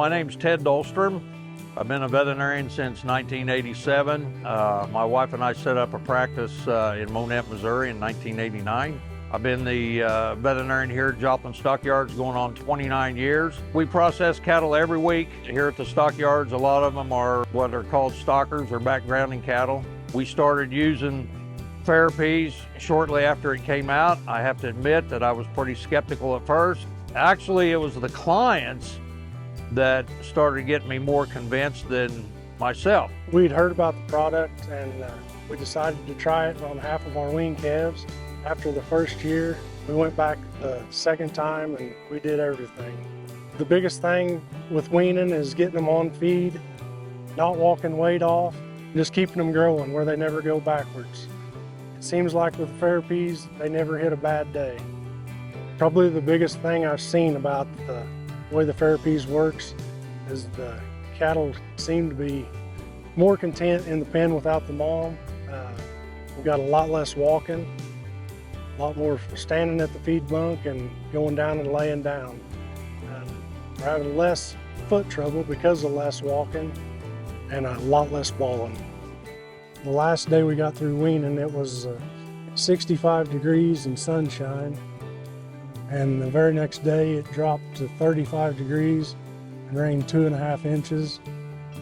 My name's Ted Dahlstrom. I've been a veterinarian since 1987. My wife and I set up a practice in Monette, Missouri in 1989. I've been the veterinarian here at Joplin Stockyards going on 29 years. We process cattle every week here at the Stockyards. A lot of them are what are called stockers or backgrounding cattle. We started using FerAppease shortly after it came out. I have to admit that I was pretty skeptical at first. Actually, it was the clients that started getting me more convinced than myself. We'd heard about the product and we decided to try it on half of our wean calves. After the first year, we went back the second time and we did everything. The biggest thing with weaning is getting them on feed, not walking weight off, just keeping them growing where they never go backwards. It seems like with FerAppease, they never hit a bad day. Probably the biggest thing I've seen about the way the FerAppease works is the cattle seem to be more content in the pen without the mom. We've got a lot less walking, a lot more standing at the feed bunk and going down and laying down. We're having less foot trouble because of less walking and a lot less balling. The last day we got through weaning, it was 65 degrees and sunshine. And the very next day it dropped to 35 degrees and rained 2.5 inches,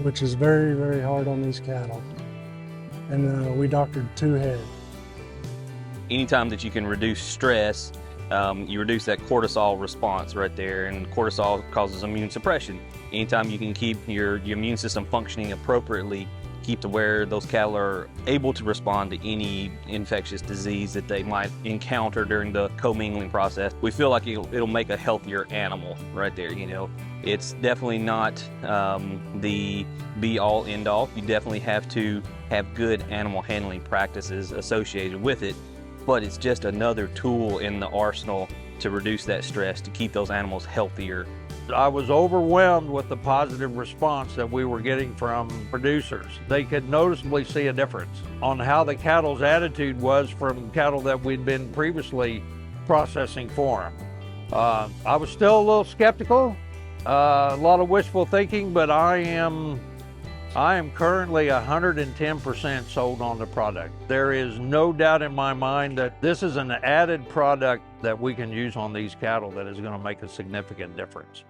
which is very, very hard on these cattle. And we doctored 2 head. Anytime that you can reduce stress, you reduce that cortisol response right there, and cortisol causes immune suppression. Anytime you can keep your immune system functioning appropriately, keep to where those cattle are able to respond to any infectious disease that they might encounter during the commingling process, we feel like it'll make a healthier animal right there. You know, it's definitely not the be-all, end-all. You definitely have to have good animal handling practices associated with it, but it's just another tool in the arsenal to reduce that stress, to keep those animals healthier. I was overwhelmed with the positive response that we were getting from producers. They could noticeably see a difference on how the cattle's attitude was from cattle that we'd been previously processing for them. I was still a little skeptical, a lot of wishful thinking, but I am currently 110% sold on the product. There is no doubt in my mind that this is an added product that we can use on these cattle that is going to make a significant difference.